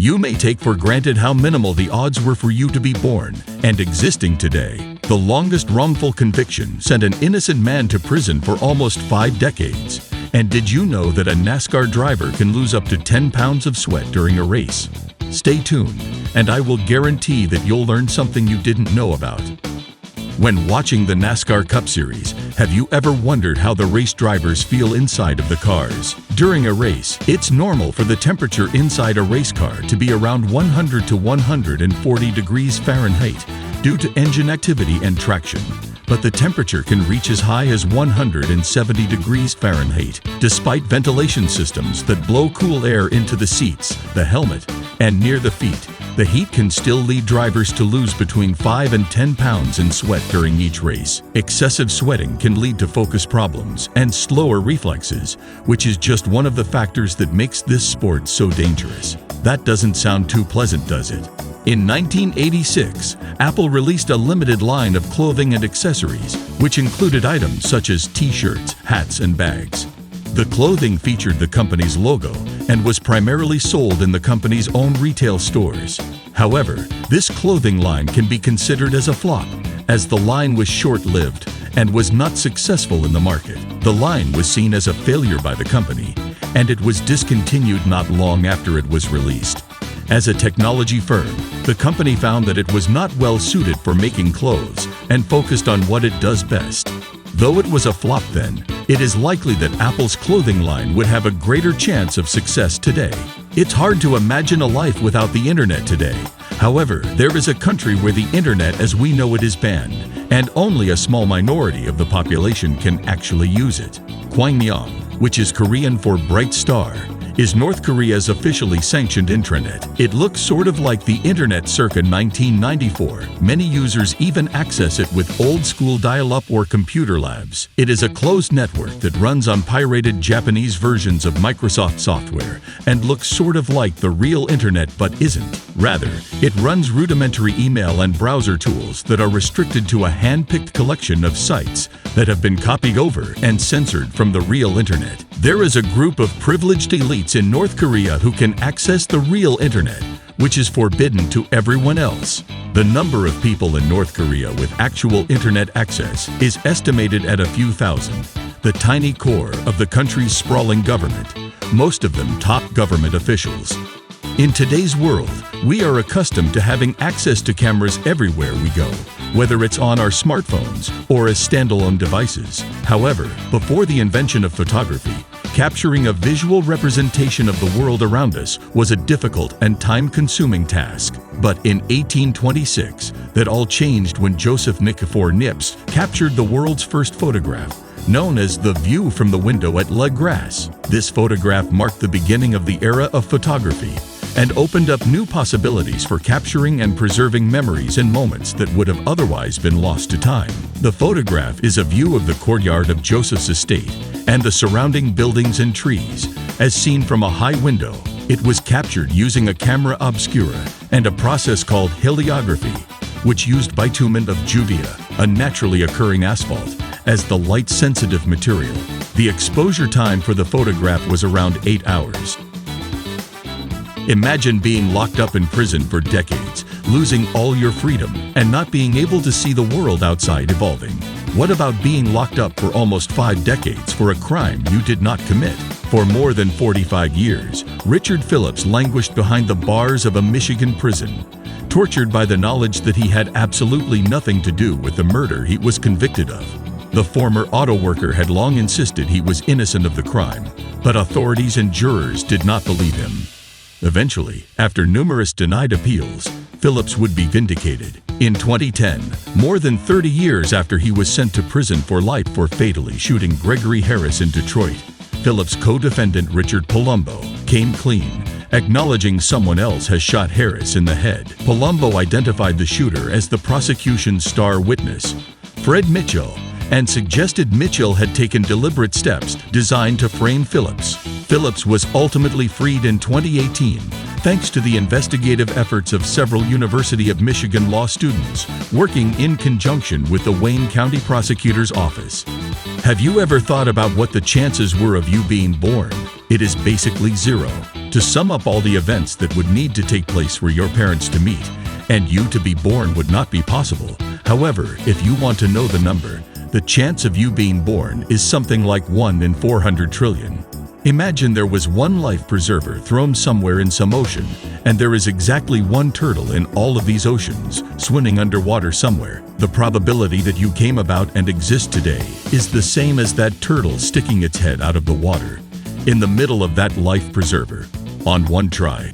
You may take for granted how minimal the odds were for you to be born and existing today. The longest wrongful conviction sent an innocent man to prison for almost 5 decades. And did you know that a NASCAR driver can lose up to 10 pounds of sweat during a race? Stay tuned, and I will guarantee that you'll learn something you didn't know about. When watching the NASCAR Cup Series, have you ever wondered how the race drivers feel inside of the cars? During a race, it's normal for the temperature inside a race car to be around 100 to 140 degrees Fahrenheit due to engine activity and traction. But the temperature can reach as high as 170 degrees Fahrenheit, despite ventilation systems that blow cool air into the seats, the helmet, and near the feet. The heat can still lead drivers to lose between 5 and 10 pounds in sweat during each race. Excessive sweating can lead to focus problems and slower reflexes, which is just one of the factors that makes this sport so dangerous. That doesn't sound too pleasant, does it? In 1986, Apple released a limited line of clothing and accessories, which included items such as t-shirts, hats, and bags. The clothing featured the company's logo and was primarily sold in the company's own retail stores. However, this clothing line can be considered as a flop, as the line was short-lived and was not successful in the market. The line was seen as a failure by the company, and it was discontinued not long after it was released. As a technology firm, the company found that it was not well suited for making clothes and focused on what it does best. Though it was a flop then, it is likely that Apple's clothing line would have a greater chance of success today. It's hard to imagine a life without the internet today. However, there is a country where the internet as we know it is banned, and only a small minority of the population can actually use it. Kwangmyong, which is Korean for bright star, is North Korea's officially sanctioned intranet. It looks sort of like the internet circa 1994. Many users even access it with old-school dial-up or computer labs. It is a closed network that runs on pirated Japanese versions of Microsoft software and looks sort of like the real internet but isn't. Rather, it runs rudimentary email and browser tools that are restricted to a hand-picked collection of sites that have been copied over and censored from the real internet. There is a group of privileged elites in North Korea who can access the real internet, which is forbidden to everyone else. The number of people in North Korea with actual internet access is estimated at a few thousand, the tiny core of the country's sprawling government, most of them top government officials. In today's world, we are accustomed to having access to cameras everywhere we go, whether it's on our smartphones or as standalone devices. However, before the invention of photography, capturing a visual representation of the world around us was a difficult and time-consuming task. But in 1826, that all changed when Joseph Nikifor Nips captured the world's first photograph, known as the view from the window at La Grasse. This photograph marked the beginning of the era of photography and opened up new possibilities for capturing and preserving memories and moments that would have otherwise been lost to time. The photograph is a view of the courtyard of Joseph's estate and the surrounding buildings and trees, as seen from a high window. It was captured using a camera obscura and a process called heliography, which used bitumen of juvia, a naturally occurring asphalt, as the light-sensitive material. The exposure time for the photograph was around 8 hours. Imagine being locked up in prison for decades, losing all your freedom, and not being able to see the world outside evolving. What about being locked up for almost 5 decades for a crime you did not commit? For more than 45 years, Richard Phillips languished behind the bars of a Michigan prison, tortured by the knowledge that he had absolutely nothing to do with the murder he was convicted of. The former auto worker had long insisted he was innocent of the crime, but authorities and jurors did not believe him. Eventually, after numerous denied appeals, Phillips would be vindicated. In 2010, more than 30 years after he was sent to prison for life for fatally shooting Gregory Harris in Detroit, Phillips' co-defendant Richard Palumbo came clean, acknowledging someone else has shot Harris in the head. Palumbo identified the shooter as the prosecution's star witness, Fred Mitchell, and suggested Mitchell had taken deliberate steps designed to frame Phillips. Phillips was ultimately freed in 2018, thanks to the investigative efforts of several University of Michigan law students working in conjunction with the Wayne County Prosecutor's Office. Have you ever thought about what the chances were of you being born? It is basically zero. To sum up all the events that would need to take place for your parents to meet and you to be born would not be possible. However, if you want to know the number, the chance of you being born is something like 1 in 400 trillion. Imagine there was one life preserver thrown somewhere in some ocean, and there is exactly one turtle in all of these oceans, swimming underwater somewhere. The probability that you came about and exist today is the same as that turtle sticking its head out of the water, in the middle of that life preserver, on one try.